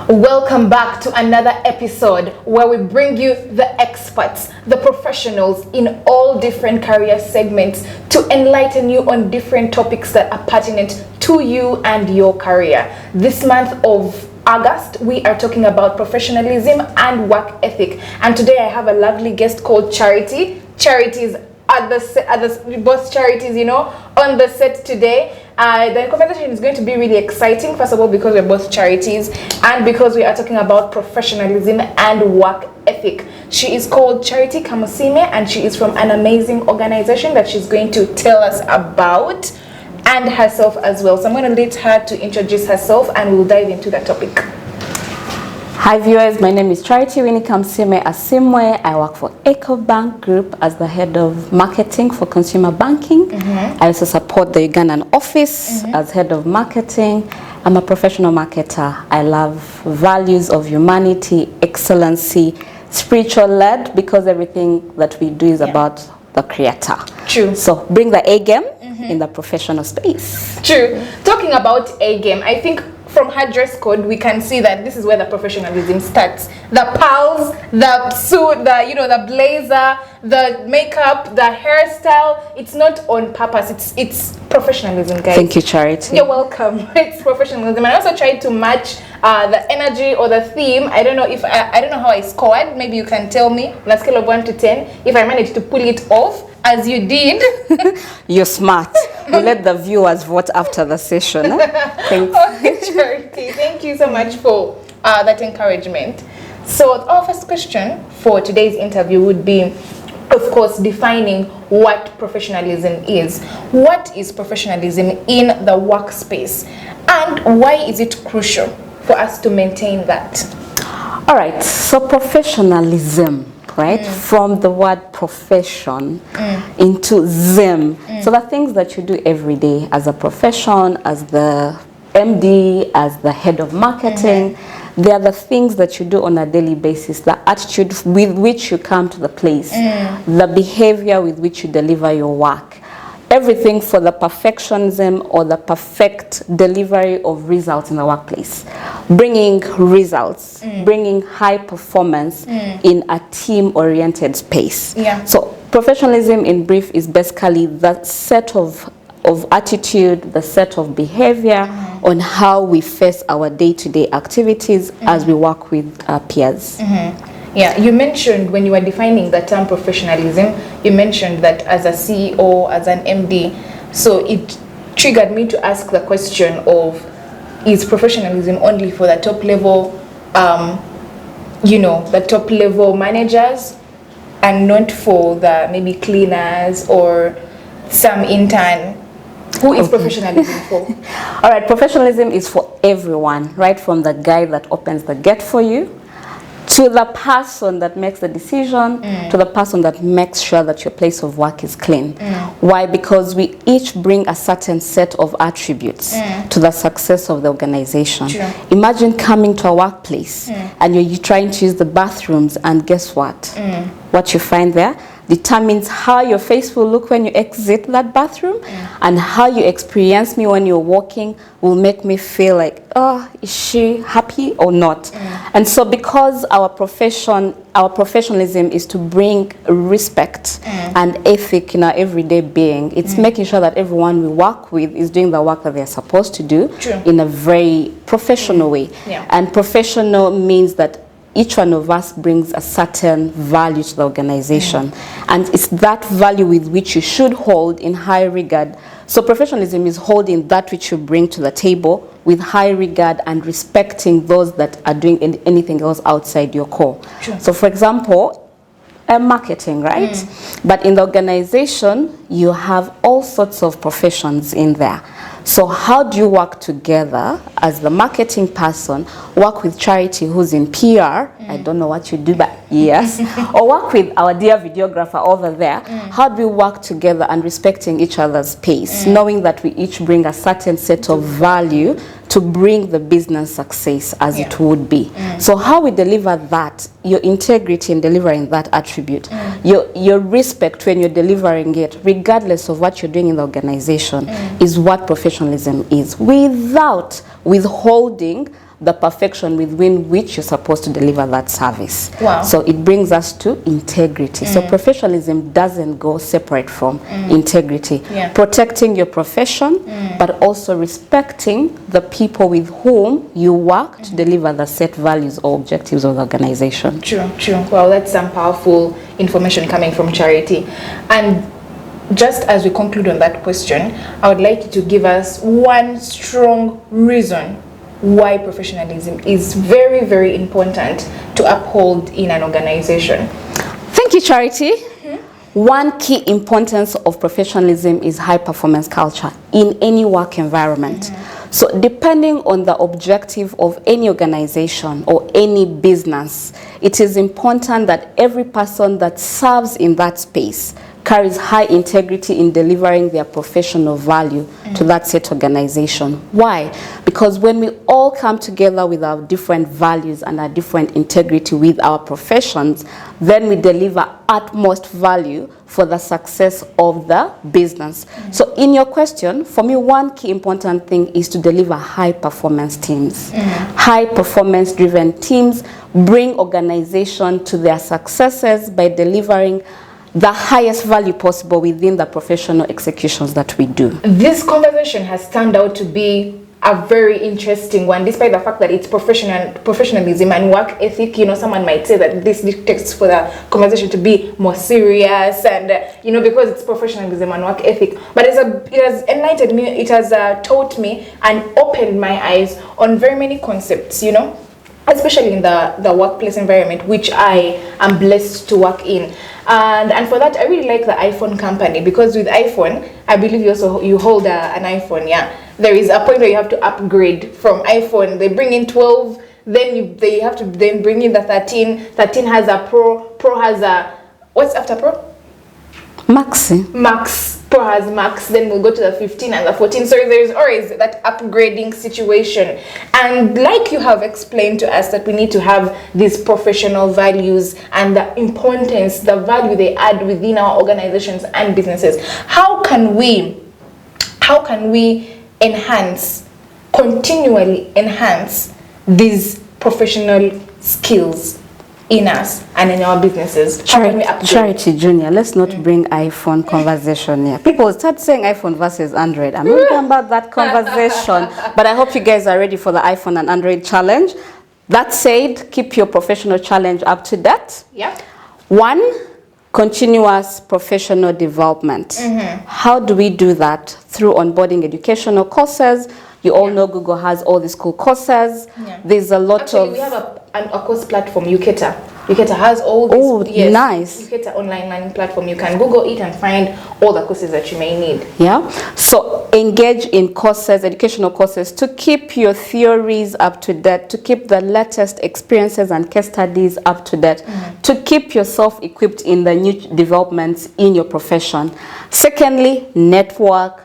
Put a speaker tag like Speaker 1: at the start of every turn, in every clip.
Speaker 1: Welcome back to another episode where we bring you the experts, the professionals in all different career segments to enlighten you on different topics that are pertinent to you and your career. This month of August, we are talking about professionalism and work ethic. And today I have a lovely guest called Charity. Charity's both charities, on the set today. The conversation is going to be really exciting, first of all, because we're both charities and because we are talking about professionalism and work ethic. She is called Charity Kamusiime and she is from an amazing organization that she's going to tell us about and herself as well. So I'm going to let her to introduce herself and we'll dive into that topic.
Speaker 2: Hi viewers, my name is Charity Kamusiime. I work for EcoBank Group as the head of marketing for consumer banking. I also support the Ugandan office as head of marketing. I'm a professional marketer. I love values of humanity, excellency, spiritual led, because everything that we do is about the creator.
Speaker 1: True.
Speaker 2: So bring the A game in the professional space.
Speaker 1: True. Talking about A game, I think from her dress code, we can see that this is where the professionalism starts. The pearls, the suit, the blazer, the makeup, the hairstyle. It's not on purpose. It's professionalism, guys.
Speaker 2: Thank you, Charity.
Speaker 1: You're welcome. It's professionalism. I also tried to match the energy or the theme. I don't know how I scored. Maybe you can tell me on a scale of 1 to 10 if I managed to pull it off as you did.
Speaker 2: You're smart. We'll let the viewers vote after the session. Thanks.
Speaker 1: Oh, Charity, thank you so much for that encouragement. So our first question for today's interview would be, of course, defining what professionalism is. What is professionalism in the workspace, and why is it crucial for us to maintain that?
Speaker 2: All right, so professionalism, right? From the word profession into zim. So the things that you do every day as a profession, as the MD, as the head of marketing, they are the things that you do on a daily basis, the attitude with which you come to the place, the behavior with which you deliver your work. Everything for the perfectionism or the perfect delivery of results in the workplace. Bringing results, bringing high performance in a team-oriented space.
Speaker 1: Yeah.
Speaker 2: So professionalism in brief is basically the set of attitude, the set of behavior on how we face our day-to-day activities as we work with our peers.
Speaker 1: Yeah, you mentioned when you were defining the term professionalism, you mentioned that as a CEO, as an MD, so it triggered me to ask the question of, is professionalism only for the top level, the top level managers and not for the maybe cleaners or some intern? Who is professionalism for?
Speaker 2: All right, professionalism is for everyone, right from the guy that opens the gate for you, to the person that makes the decision, to the person that makes sure that your place of work is clean. Why? Because we each bring a certain set of attributes to the success of the organization.
Speaker 1: Sure.
Speaker 2: Imagine coming to a workplace and you're trying to use the bathrooms, and guess what? What you find there determines how your face will look when you exit that bathroom, and how you experience me when you're walking will make me feel like, oh, is she happy or not? And so because our professionalism is to bring respect and ethic in our everyday being, it's making sure that everyone we work with is doing the work that they're supposed to do in a very professional way.
Speaker 1: Yeah.
Speaker 2: And professional means that each one of us brings a certain value to the organization, and it's that value with which you should hold in high regard. So professionalism is holding that which you bring to the table with high regard and respecting those that are doing anything else outside your core.
Speaker 1: Sure.
Speaker 2: So for example, marketing, right? But in the organization, you have all sorts of professions in there. So how do you work together as the marketing person, work with Charity who's in PR, I don't know what you do, but yes, or work with our dear videographer over there. How do we work together and respecting each other's pace, knowing that we each bring a certain set of value to bring the business success as it would be. So how we deliver that, your integrity in delivering that attribute, your respect when you're delivering it, regardless of what you're doing in the organization, is what professionalism is, without withholding the perfection within which you're supposed to deliver that service.
Speaker 1: Wow.
Speaker 2: So it brings us to integrity. So professionalism doesn't go separate from integrity.
Speaker 1: Yeah.
Speaker 2: Protecting your profession, but also respecting the people with whom you work to deliver the set values or objectives of the organization.
Speaker 1: True, true. Well, that's some powerful information coming from Charity. And just as we conclude on that question, I would like you to give us one strong reason why professionalism is very, very important to uphold in an organization.
Speaker 2: Thank you, Charity. One key importance of professionalism is high performance culture in any work environment. So depending on the objective of any organization or any business, it is important that every person that serves in that space carries high integrity in delivering their professional value to that set organization. Why? Because when we all come together with our different values and our different integrity with our professions, then we deliver utmost value for the success of the business. So in your question, for me, one key important thing is to deliver high performance teams. High performance driven teams bring organization to their successes by delivering the highest value possible within the professional executions that we do. This
Speaker 1: conversation has turned out to be a very interesting one, despite the fact that it's professionalism and work ethic. You know, someone might say that this dictates for the conversation to be more serious, and you know, because it's professionalism and work ethic. But it has enlightened me, it has taught me and opened my eyes on very many concepts, you know, especially in the workplace environment, which I am blessed to work in. And for that, I really like the iPhone company, because with iPhone, I believe you hold an iPhone, yeah. There is a point where you have to upgrade from iPhone. They bring in 12, then they have to then bring in the 13. 13 has a Pro has a, what's after Pro? Max. Pro has Max, then we'll go to the 15 and the 14. So there's always that upgrading situation. And like you have explained to us that we need to have these professional values and the importance, the value they add within our organizations and businesses. How can we continually enhance these professional skills in us and in our businesses?
Speaker 2: Charity Junior, let's not bring iPhone conversation here. People start saying iPhone versus Android. I'm not talking about that conversation, but I hope you guys are ready for the iPhone and Android challenge. That said, keep your professional challenge up to date.
Speaker 1: Yeah.
Speaker 2: 1, continuous professional development. How do we do that? Through onboarding educational courses. You all know Google has all these cool courses. Yeah. There's a lot of...
Speaker 1: we have a course platform, Uketa. Uketa has all these...
Speaker 2: Oh, yes, nice.
Speaker 1: Uketa online learning platform. You can Google it and find all the courses that you may need.
Speaker 2: Yeah. So engage in courses, educational courses, to keep your theories up to date, to keep the latest experiences and case studies up to date, to keep yourself equipped in the new developments in your profession. Secondly, network.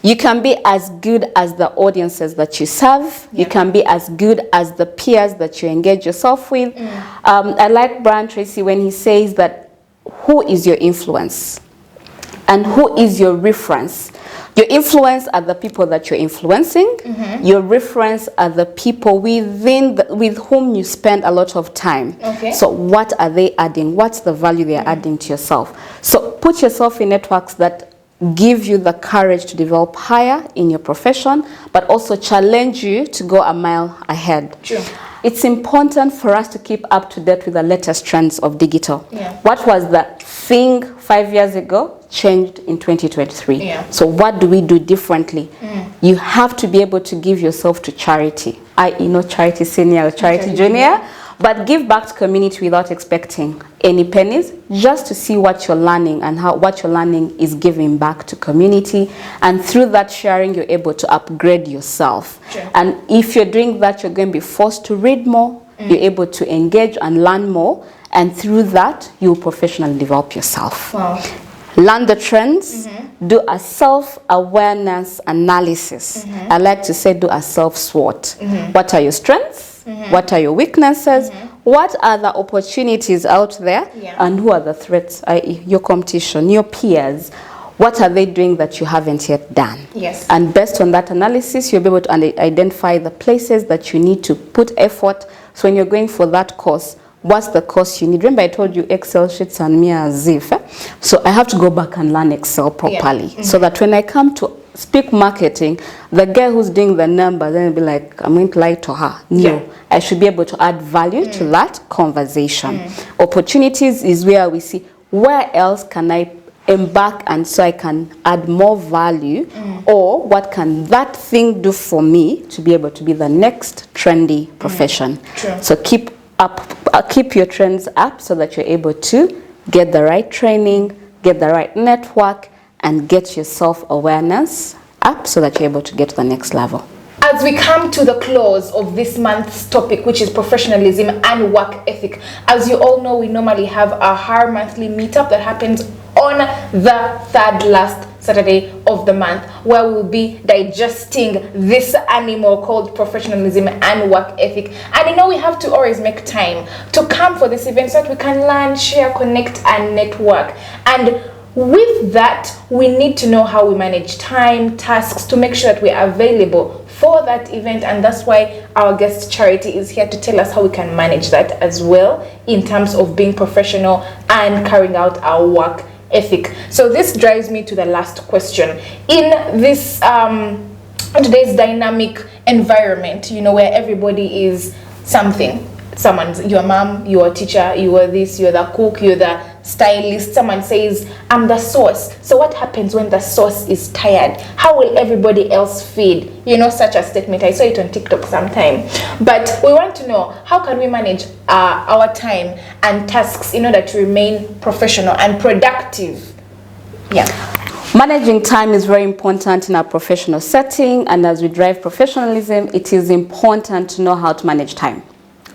Speaker 2: You can be as good as the audiences that you serve. You can be as good as the peers that you engage yourself with. I like Brian Tracy when he says that who is your influence and who is your reference. Your influence are the people that you're influencing. Your reference are the people with whom you spend a lot of time.
Speaker 1: Okay.
Speaker 2: So what are they adding? What's the value they are adding to yourself? So put yourself in networks that give you the courage to develop higher in your profession, but also challenge you to go a mile ahead.
Speaker 1: True.
Speaker 2: It's important for us to keep up to date with the latest trends of digital.
Speaker 1: Yeah.
Speaker 2: What was the thing 5 years ago changed in 2023.
Speaker 1: Yeah.
Speaker 2: So what do we do differently? You have to be able to give yourself to charity, i.e. not charity senior or charity junior, but give back to community without expecting any pennies, just to see what you're learning and how what you're learning is giving back to community. And through that sharing, you're able to upgrade yourself.
Speaker 1: Sure.
Speaker 2: And if you're doing that, you're going to be forced to read more, you're able to engage and learn more. And through that, you'll professionally develop yourself.
Speaker 1: Wow.
Speaker 2: Learn the trends, do a self-awareness analysis. I like to say do a self-SWOT. What are your strengths? What are your weaknesses? What are the opportunities out there? And who are the threats, i.e. your competition, your peers? what are they doing that you haven't yet done?
Speaker 1: Yes.
Speaker 2: And based on that analysis, you'll be able to identify the places that you need to put effort. So when you're going for that course, what's the course you need? Remember I told you Excel sheets and me as if. So I have to go back and learn Excel properly. Yeah. So that when I come to speak marketing, the guy who's doing the number, then will be like, I'm going to lie to her. No, yeah. I should be able to add value to that conversation. Opportunities is where we see, where else can I embark and so I can add more value, or what can that thing do for me to be able to be the next trendy profession. So keep your trends up so that you're able to get the right training, get the right network, and get your self-awareness up so that you're able to get to the next level.
Speaker 1: As we come to the close of this month's topic, which is professionalism and work ethic, as you all know, we normally have our monthly meetup that happens on the third last Saturday of the month, where we will be digesting this animal called professionalism and work ethic. And you know, we have to always make time to come for this event so that we can learn, share, connect, and network. And with that, we need to know how we manage time, tasks, to make sure that we are available for that event. And that's why our guest Charity is here to tell us how we can manage that as well in terms of being professional and carrying out our work ethic. So this drives me to the last question. In this today's dynamic environment, you know, where everybody is something. Someone's your mom, you're a teacher, you are this, you're the cook, you're the stylist. Someone says, I'm the source. So what happens when the source is tired? How will everybody else feed? You know, such a statement. I saw it on TikTok sometime. But we want to know, how can we manage our time and tasks in order to remain professional and productive? Yeah.
Speaker 2: Managing time is very important in our professional setting, and as we drive professionalism, it is important to know how to manage time.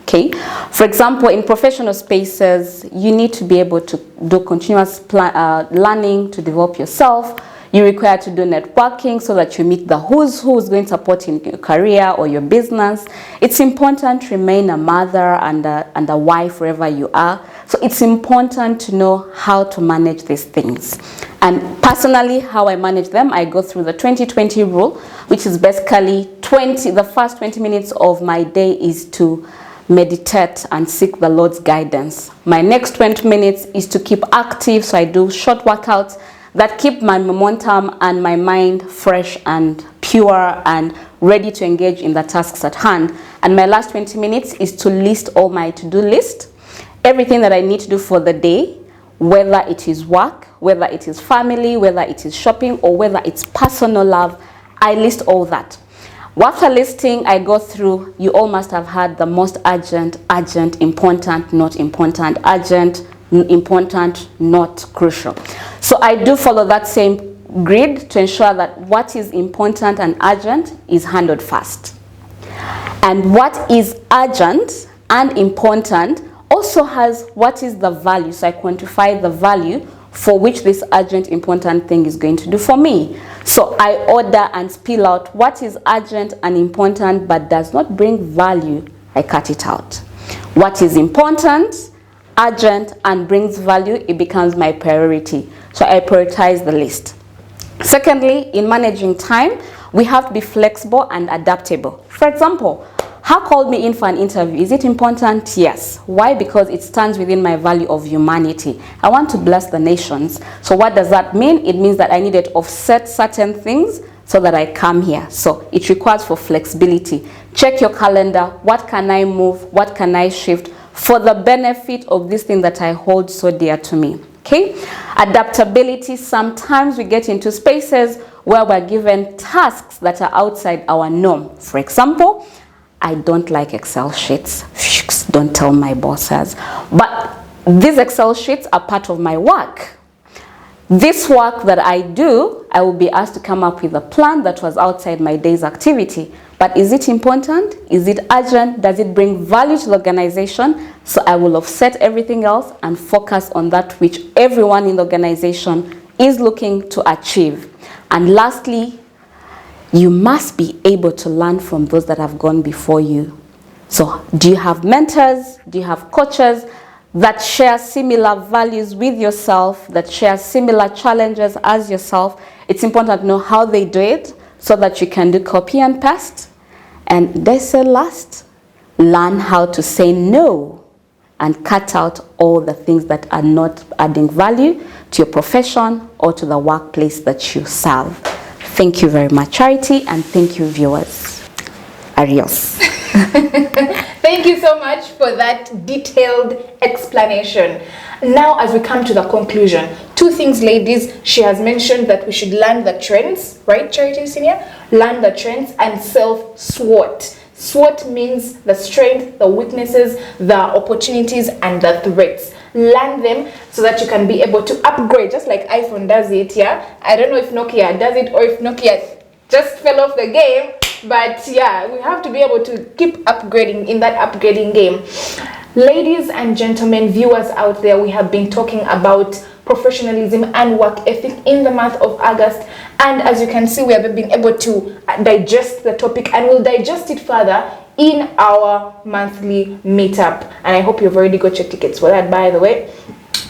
Speaker 2: Okay. For example, in professional spaces, you need to be able to do continuous learning to develop yourself. You require to do networking so that you meet the who's going to support in your career or your business. It's important to remain a mother and a wife wherever you are. So it's important to know how to manage these things. And personally, how I manage them, I go through the 20-20 rule, which is basically the first 20 minutes of my day is to meditate and seek the Lord's guidance. My next 20 minutes is to keep active, so I do short workouts that keep my momentum and my mind fresh and pure and ready to engage in the tasks at hand. And my last 20 minutes is to list all my to-do list, everything that I need to do for the day, whether it is work, whether it is family, whether it is shopping, or whether it's personal love. I list all that. After listing, I go through, you all must have had the most urgent, important, not important, urgent, important, not crucial. So I do follow that same grid to ensure that what is important and urgent is handled first. And what is urgent and important also has what is the value. So I quantify the value for which this urgent, important thing is going to do for me. So I order and spill out what is urgent and important but does not bring value. I cut it out. What is important, urgent, and brings value, it becomes my priority. So I prioritize the list. Secondly, in managing time, we have to be flexible and adaptable. For example, Har called me in for an interview. Is it important? Yes. Why? Because it stands within my value of humanity. I want to bless the nations. So what does that mean? It means that I needed to offset certain things so that I come here. So it requires for flexibility. Check your calendar. What can I move? What can I shift for the benefit of this thing that I hold so dear to me? Okay. Adaptability. Sometimes we get into spaces where we're given tasks that are outside our norm. For example, I don't like Excel sheets. Don't tell my bosses. But these Excel sheets are part of my work. This work that I do, I will be asked to come up with a plan that was outside my day's activity. But is it important? Is it urgent? Does it bring value to the organization? So I will offset everything else and focus on that which everyone in the organization is looking to achieve. And lastly, you must be able to learn from those that have gone before you. So do you have mentors? Do you have coaches that share similar values with yourself, that share similar challenges as yourself. It's important to know how they do it so that you can do copy and paste. And they say last, learn how to say no and cut out all the things that are not adding value to your profession or to the workplace that you serve. Thank you very much, Charity, and thank you, viewers. Adios.
Speaker 1: Thank you so much for that detailed explanation. Now, as we come to the conclusion, two things, ladies. She has mentioned that we should learn the trends, right, Charity Senior? Learn the trends and self-SWOT. SWOT means the strength, the weaknesses, the opportunities, and the threats. Learn them so that you can be able to upgrade, just like iPhone does it, yeah? I don't know if Nokia does it or if Nokia just fell off the game, but yeah, we have to be able to keep upgrading in that upgrading game. Ladies and gentlemen, viewers out there, we have been talking about professionalism and work ethic in the month of August, and as you can see, we have been able to digest the topic, and we'll digest it further in our monthly meetup. And I hope you've already got your tickets for that, by the way.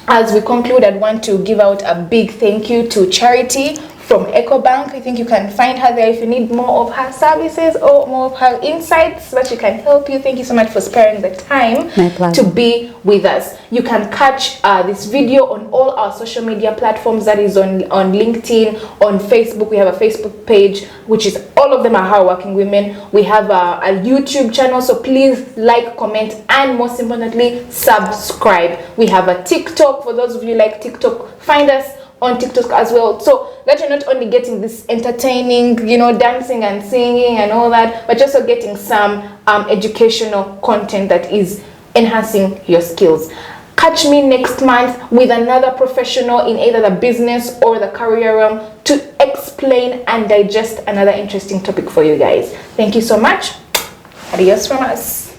Speaker 1: As we conclude, I'd want to give out a big thank you to Charity from EcoBank. I think you can find her there if you need more of her services or more of her insights so that she can help you. Thank you so much for sparing the time to be with us. You can catch this video on all our social media platforms, that is on LinkedIn, on Facebook. We have a Facebook page, which is all of them are Hardworking Women. We have a YouTube channel, so please like, comment, and most importantly, subscribe. We have a TikTok. For those of you like TikTok, find us on TikTok as well, so that you're not only getting this entertaining, you know, dancing and singing and all that, but also getting some educational content that is enhancing your skills. Catch me next month with another professional in either the business or the career realm to explain and digest another interesting topic for you guys. Thank you so much. Adios from us.